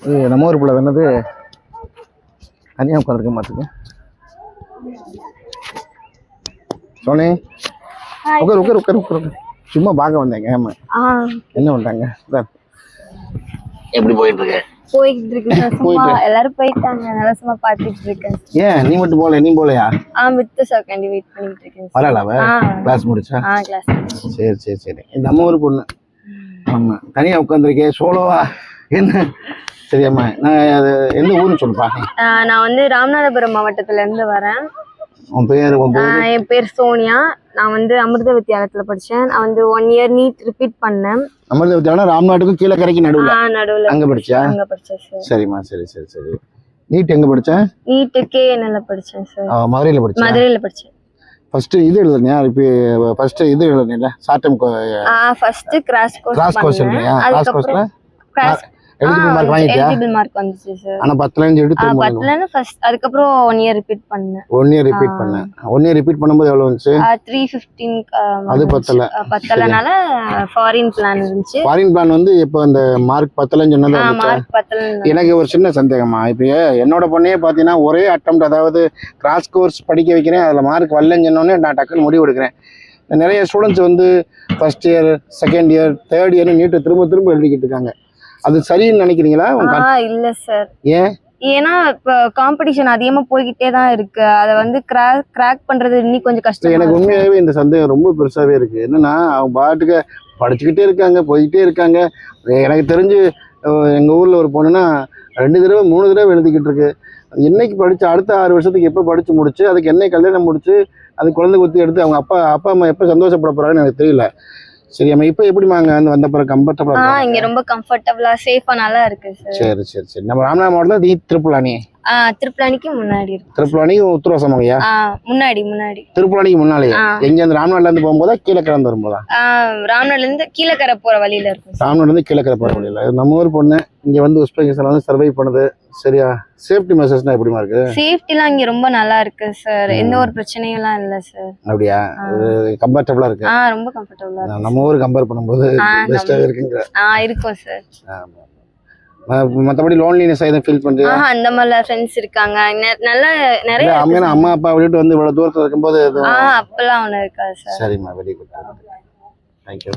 இது நம்ம ஊர் பிள்ளை என்னது தனியாக உட்காந்துருக்க மாட்டுங்க. சோனி உட்கார் உட்கார் உட்கார் உட்கார். சும்மா பார்க்க வந்தேங்க. ஆமா என்ன பண்றாங்க? எப்படி போயிட்டு இருக்கு? போயிட்டு இருக்கு. எல்லாரும் போயிட்டாங்க. நல்லா சும்மா பாத்துட்டு இருக்கேன். ஏன் நீ மட்டும் போல? நீ போலையா? வித்து சாக்காண்டி வெயிட் பண்ணிட்டு இருக்கேன். வரலாவ கிளாஸ் முடிச்சா? கிளாஸ். சரி சரி சரி. நம்ம ஊர் பொண்ணு. ஆமா தனியா உட்காந்துருக்கேன். சோலோவா என்ன? சரியாம்மா நான் எந்த ஊருன்னு சொல்லுப்பா. நான் வந்து ராமநாதபுரம் மாவட்டத்துல இருந்து வரேன். உன் பேர்? என் பேர் சோனியா. நான் வந்து அமிர்த வித்யாலயத்துல படிச்சேன். நான் வந்து 1 இயர் நீட் ரிப்பீட் பண்ணேன். அமிர்த வித்யாலயம் ராம்நாட்டுக்கும் கீழே கரைக்கு நடுவுல அங்க படிச்சா? அங்க படிச்சேன் சார். சரிம்மா சரி சரி சரி. நீட் எங்க படிச்ச? நீட் KNL படிச்சேன் சார். மதுரையில படிச்சேன். மதுரையில படிச்சேன். ஃபர்ஸ்ட் இது எழுதுனியா? இப்போ ஃபர்ஸ்ட் இது எழுதுனியா? Short term first crash course எழுதுனியா? கிராஷ் கோர்ஸ்ல எலிஜிபிள் மார்க் வாங்கிட்டியா? எலிஜிபிள் மார்க் வந்துச்சு சார். ஆனா 10ல எடுத்து 10ல ஃபர்ஸ்ட் அதுக்கு அப்புறம் 1 இயர் ரிப்பீட் பண்ணேன். 1 இயர் ரிப்பீட் பண்ணேன். 1 இயர் ரிப்பீட் பண்ணும்போது எவ்வளவு வந்துச்சு? 315. அது 10லனால ஃபாரின் பிளான் இருந்துச்சு. ஃபாரின் பிளான் வந்து இப்போ அந்த மார்க் 10ல சொன்னது வந்துச்சு. மார்க் 10ல. எனக்கு ஒரு சின்ன சந்தேகமா, இப்போ என்னோட பொண்ணையே பாத்தீங்கன்னா ஒரே அட்டெம்ப்ட், அதாவது கிராஸ் கோர்ஸ் படிக்க வைக்கிறேன், அதுல மார்க் வரலன்னு சொன்னோடனே நான் டக்குன்னு முடிவு எடுக்கிறேன். நிறைய ஸ்டூடெண்ட்ஸ் வந்து first year, second year, third year NEET திரும்ப திரும்ப எழுதிக்கிட்டு இருக்காங்க. அது சரின்னு நினைக்கிறீங்களா? இல்ல சார். ஏன்? ஏன்னா இப்ப காம்படிஷன் அதிகமா போய்கிட்டே தான் இருக்கு. அத வந்து கிராக் பண்றது இன்னும் கொஞ்சம் கஷ்டம். எனக்கு உண்மையாவே இந்த சந்தேகம் ரொம்ப பெருசாவே இருக்கு. என்னன்னா அவங்க பாட்டுக்கு படிச்சுக்கிட்டே இருக்காங்க, போய்கிட்டே இருக்காங்க. எனக்கு தெரிஞ்சு எங்க ஊர்ல ஒரு பொண்ணுன்னா 2 தடவை 3 தடவை எழுதிக்கிட்டு இருக்கு. என்னைக்கு படிச்சு அடுத்த 6 வருஷத்துக்கு எப்ப படிச்சு முடிச்சு, அதுக்கு என்னை கல்யாணம் முடிச்சு அது குழந்தை குத்தி எடுத்து அவங்க அப்பா அம்மா எப்ப சந்தோஷப்பட போறாங்கன்னு எனக்கு தெரியல. சரி அம்மா, இப்போ எப்படிமாங்க வந்த பிறகு கம்ஃபர்டபுளா? இங்க ரொம்ப கம்ஃபர்டபுளா சேஃபா நல்லா இருக்கு சார். சரி சரி சரி. நம்ம ராமநாத மாவட்டத்துல திருப்புலானி? திருப்புலானிக்கு முன்னாடி இருக்கு. திருப்புலானிக்கு உத்தரவாசமாங்கய்யா? முன்னாடி. திருப்புலானிக்கு முன்னாலே எங்க? அந்த ராமநாடுல இருந்து போகும்போதா கீழக்கரை வந்து வரும்போதா? ராமநாடுல இருந்து கீழக்கரை போற வழியில இருக்கு. ராமநாடுல இருந்து கீழக்கரை போற வழியில. நம்ம ஊர் பொண்ணு இங்க வந்து உஸ்பெகிஸ்தான் வந்து சர்வை பண்ணுது. சரியா? சேஃப்டி மெஷர்ஸ்னா எப்படிமா இருக்கு? சேஃப்டிலாம் இங்க ரொம்ப நல்லா இருக்கு சார். எந்த ஒரு பிரச்சனையும் எல்லாம் இல்ல சார். அப்படியா? கம்ஃபர்டபுளா இருக்கு? ரொம்ப கம்ஃபர்டபுளா இருக்கு. நம்ம ஊர் கம்பேர் பண்ணும்போது பெஸ்டா இருக்குங்க. இருக்கும் சார். மத்தபடி லோன்லினஸ் எதுவும் ஃபீல் பண்றியா? அந்த மாதிரி ஃப்ரெண்ட்ஸ் இருக்காங்க. நிறைய அம்மா அப்பா விட்டுட்டு வந்து இவ்வளவு தூரத்துல இருக்கும்போது அப்பெல்லாம் ஒண்ணு இருக்காது சார். சரிம்மா, வெரி குட். தேங்க்யூ.